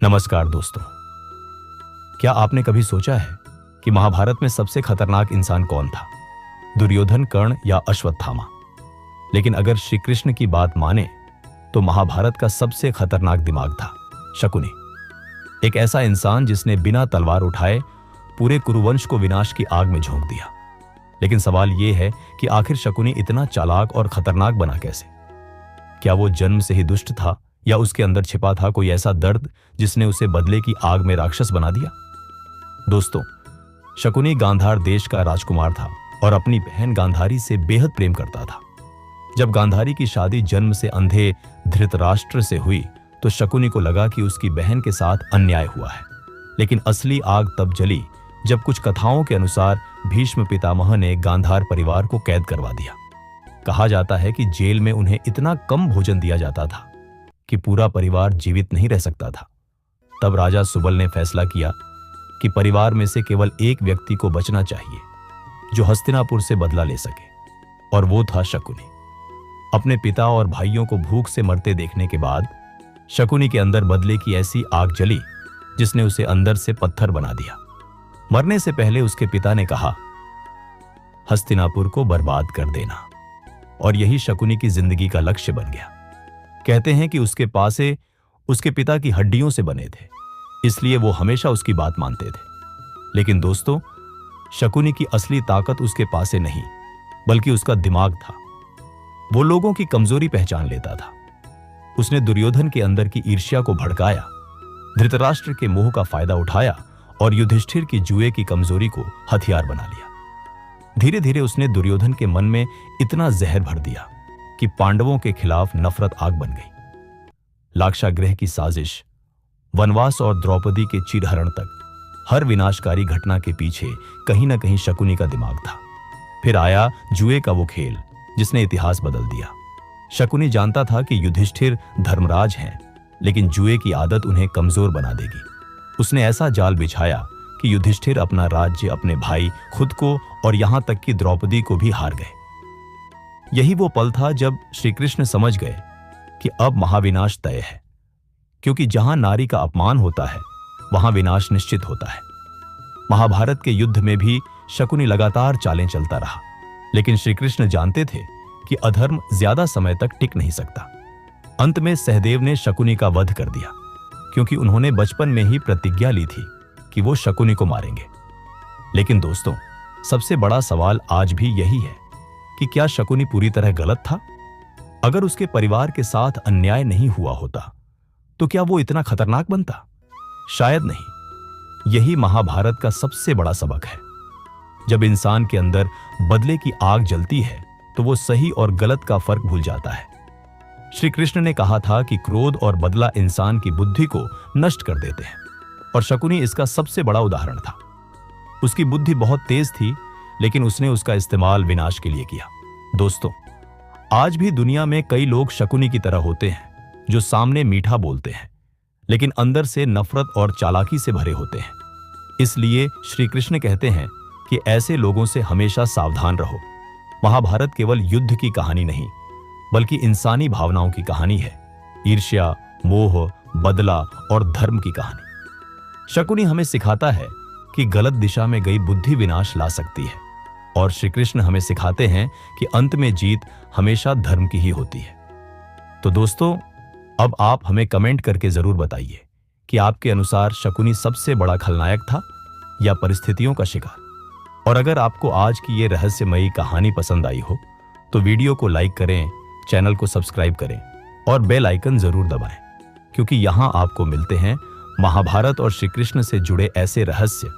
नमस्कार दोस्तों। क्या आपने कभी सोचा है कि महाभारत में सबसे खतरनाक इंसान कौन था? दुर्योधन, कर्ण या अश्वत्थामा? लेकिन अगर श्री कृष्ण की बात माने तो महाभारत का सबसे खतरनाक दिमाग था शकुनी। एक ऐसा इंसान जिसने बिना तलवार उठाए पूरे कुरुवंश को विनाश की आग में झोंक दिया। लेकिन सवाल यह है कि आखिर शकुनी इतना चालाक और खतरनाक बना कैसे? क्या वो जन्म से ही दुष्ट था या उसके अंदर छिपा था कोई ऐसा दर्द जिसने उसे बदले की आग में राक्षस बना दिया? दोस्तों, शकुनी गांधार देश का राजकुमार था और अपनी बहन गांधारी से बेहद प्रेम करता था। जब गांधारी की शादी जन्म से अंधे धृतराष्ट्र से हुई तो शकुनी को लगा कि उसकी बहन के साथ अन्याय हुआ है। लेकिन असली आग तब जली जब कुछ कथाओं के अनुसार भीष्म पितामह ने गांधार परिवार को कैद करवा दिया। कहा जाता है कि जेल में उन्हें इतना कम भोजन दिया जाता था कि पूरा परिवार जीवित नहीं रह सकता था। तब राजा सुबल ने फैसला किया कि परिवार में से केवल एक व्यक्ति को बचना चाहिए जो हस्तिनापुर से बदला ले सके, और वो था शकुनी। अपने पिता और भाइयों को भूख से मरते देखने के बाद शकुनी के अंदर बदले की ऐसी आग जली जिसने उसे अंदर से पत्थर बना दिया। मरने से पहले उसके पिता ने कहा, हस्तिनापुर को बर्बाद कर देना, और यही शकुनी की जिंदगी का लक्ष्य बन गया। कहते हैं कि उसके पासे उसके पिता की हड्डियों से बने थे, इसलिए वो हमेशा उसकी बात मानते थे। लेकिन दोस्तों, शकुनी की असली ताकत उसके पासे नहीं बल्कि उसका दिमाग था। वो लोगों की कमजोरी पहचान लेता था। उसने दुर्योधन के अंदर की ईर्ष्या को भड़काया, धृतराष्ट्र के मोह का फायदा उठाया और युधिष्ठिर की जुए की कमजोरी को हथियार बना लिया। धीरे धीरे उसने दुर्योधन के मन में इतना जहर भर दिया कि पांडवों के खिलाफ नफरत आग बन गई। लाक्षागृह की साजिश, वनवास और द्रौपदी के चीरहरण तक हर विनाशकारी घटना के पीछे कहीं ना कहीं शकुनी का दिमाग था। फिर आया जुए का वो खेल जिसने इतिहास बदल दिया। शकुनी जानता था कि युधिष्ठिर धर्मराज हैं, लेकिन जुए की आदत उन्हें कमजोर बना देगी। उसने ऐसा जाल बिछाया कि युधिष्ठिर अपना राज्य, अपने भाई, खुद को और यहां तक कि द्रौपदी को भी हार गए। यही वो पल था जब श्री कृष्ण समझ गए कि अब महाविनाश तय है, क्योंकि जहां नारी का अपमान होता है वहां विनाश निश्चित होता है। महाभारत के युद्ध में भी शकुनी लगातार चालें चलता रहा, लेकिन श्री कृष्ण जानते थे कि अधर्म ज्यादा समय तक टिक नहीं सकता। अंत में सहदेव ने शकुनी का वध कर दिया, क्योंकि उन्होंने बचपन में ही प्रतिज्ञा ली थी कि वो शकुनी को मारेंगे। लेकिन दोस्तों, सबसे बड़ा सवाल आज भी यही है कि क्या शकुनी पूरी तरह गलत था? अगर उसके परिवार के साथ अन्याय नहीं हुआ होता तो क्या वो इतना खतरनाक बनता? शायद नहीं। यही महाभारत का सबसे बड़ा सबक है। जब इंसान के अंदर बदले की आग जलती है तो वो सही और गलत का फर्क भूल जाता है। श्री कृष्ण ने कहा था कि क्रोध और बदला इंसान की बुद्धि को नष्ट कर देते हैं, और शकुनी इसका सबसे बड़ा उदाहरण था। उसकी बुद्धि बहुत तेज थी, लेकिन उसने उसका इस्तेमाल विनाश के लिए किया। दोस्तों, आज भी दुनिया में कई लोग शकुनी की तरह होते हैं, जो सामने मीठा बोलते हैं लेकिन अंदर से नफरत और चालाकी से भरे होते हैं। इसलिए श्री कृष्ण कहते हैं कि ऐसे लोगों से हमेशा सावधान रहो। महाभारत केवल युद्ध की कहानी नहीं बल्कि इंसानी भावनाओं की कहानी है। ईर्ष्या, मोह, बदला और धर्म की कहानी। शकुनी हमें सिखाता है कि गलत दिशा में गई बुद्धि विनाश ला सकती है, और श्री कृष्ण हमें सिखाते हैं कि अंत में जीत हमेशा धर्म की ही होती है। तो दोस्तों, अब आप हमें कमेंट करके जरूर बताइए कि आपके अनुसार शकुनी सबसे बड़ा खलनायक था या परिस्थितियों का शिकार। और अगर आपको आज की ये रहस्यमयी कहानी पसंद आई हो तो वीडियो को लाइक करें, चैनल को सब्सक्राइब करें और बेल आइकन जरूर दबाएं, क्योंकि यहां आपको मिलते हैं महाभारत और श्री कृष्ण से जुड़े ऐसे रहस्य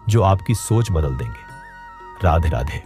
जो आपकी सोच बदल देंगे। राधे राधे।